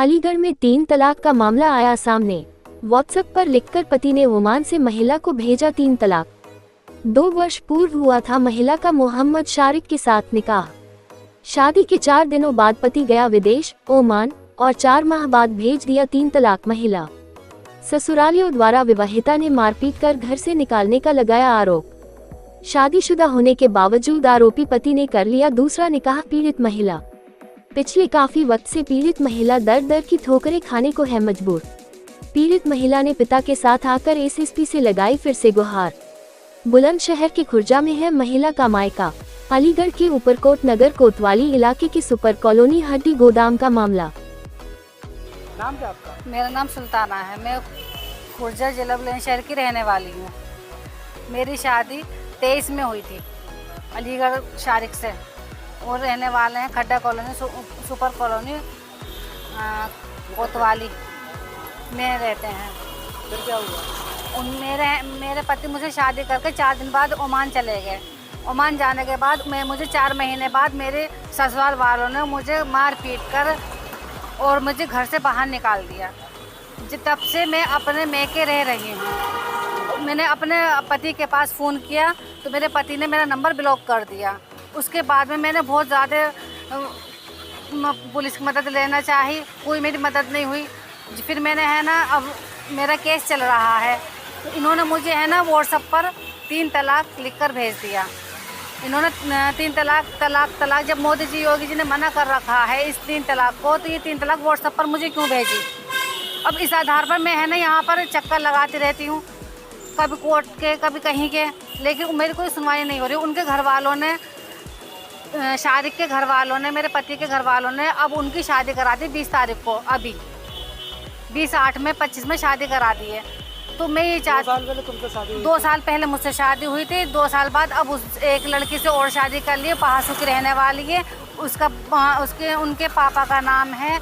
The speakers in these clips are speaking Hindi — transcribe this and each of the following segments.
अलीगढ़ में 3 तलाक का मामला आया सामने। व्हाट्सएप पर लिखकर पति ने ओमान से महिला को भेजा 3 तलाक। 2 वर्ष पूर्व हुआ था महिला का मोहम्मद शारिक के साथ निकाह। शादी के 4 दिनों बाद पति गया विदेश ओमान और 4 माह बाद भेज दिया 3 तलाक महिला। ससुरालियों द्वारा विवाहिता ने मारपीट कर घर से निकालने का लगाया आरोप। शादीशुदा होने के बावजूद आरोपी पति ने कर लिया दूसरा निकाह। पीड़ित महिला पिछले काफी वक्त से पीड़ित महिला दर दर की ठोकरें खाने को है मजबूर। पीड़ित महिला ने पिता के साथ आकर एसएसपी से लगाई फिर से गुहार। बुलंदशहर के खुर्जा में है महिला का मायका। अलीगढ़ के ऊपरकोट नगर कोतवाली इलाके की सुपर कॉलोनी हड्डी गोदाम का मामला। नाम क्या आपका? मेरा नाम सुल्ताना है। मैं खुर्जा जिला बुलंदशहर की रहने वाली हूँ। मेरी शादी 23 में हुई थी अलीगढ़ शारिक से और रहने वाले हैं खड्डा कॉलोनी सुपर कॉलोनी कोतवाली में रहते हैं। फिर क्या हुआ? मेरे पति मुझे शादी करके 4 दिन बाद ओमान चले गए। ओमान जाने के बाद मुझे 4 महीने बाद मेरे ससुराल वालों ने मुझे मार पीट कर और मुझे घर से बाहर निकाल दिया। तब से मैं अपने मैके रह रही हूँ। मैंने अपने पति के पास फ़ोन किया तो मेरे पति ने मेरा नंबर ब्लॉक कर दिया। उसके बाद में मैंने बहुत ज़्यादा पुलिस की मदद लेना चाही, कोई मेरी मदद नहीं हुई। फिर मैंने है ना अब मेरा केस चल रहा है तो इन्होंने मुझे है ना व्हाट्सएप पर 3 तलाक लिख कर भेज दिया। इन्होंने 3 तलाक जब मोदी जी योगी जी ने मना कर रखा है इस 3 तलाक को, तो ये 3 तलाक व्हाट्सएप पर मुझे क्यों भेजी? अब इस आधार पर मैं है ना यहाँ पर चक्कर लगाती रहती हूँ, कभी कोर्ट के कभी कहीं के, लेकिन मेरी कोई सुनवाई नहीं हो रही। उनके घर वालों ने शारिक के घर वालों ने मेरे पति के घर वालों ने अब उनकी शादी करा दी 20 तारीख को। अभी 20/8 में 25 में शादी करा दी है। तो मैं ये चाहती 2 साल पहले तुमसे शादी हुई? 2 साल पहले मुझसे शादी हुई थी। 2 साल बाद अब उस एक लड़की से और शादी कर ली, पहासू की रहने वाली है। उनके पापा का नाम है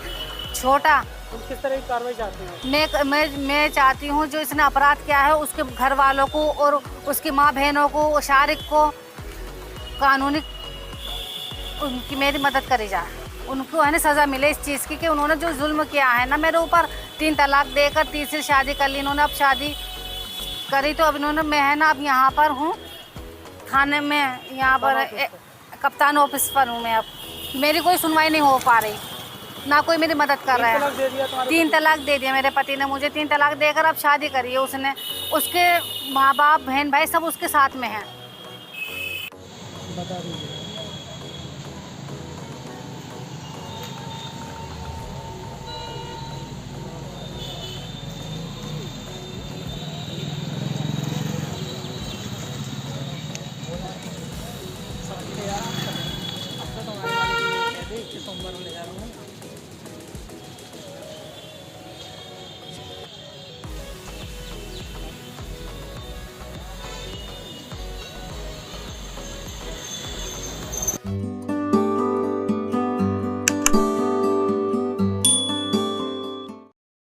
छोटा। तुम किस तरह की कार्रवाई चाहती हो? मैं चाहती हूँ जो इसने अपराध किया है उसके घर वालों को और उसकी माँ बहनों को शारिक को कानूनी उनकी मेरी मदद करी जाए। उनको है ना सज़ा मिले इस चीज़ की कि उन्होंने जो जुल्म किया है ना मेरे ऊपर, 3 तलाक देकर तीसरी शादी कर ली इन्होंने। अब शादी करी तो अब इन्होंने मैं है ना अब यहाँ पर हूँ थाने में, यहाँ पर कप्तान ऑफिस पर हूँ मैं। अब मेरी कोई सुनवाई नहीं हो पा रही, ना कोई मेरी मदद कर रहा है। 3 तलाक दे दिया मेरे पति ने मुझे। 3 तलाक देकर अब शादी करी है उसने। उसके माँ बाप बहन भाई सब उसके साथ में हैं। बता दीजिए।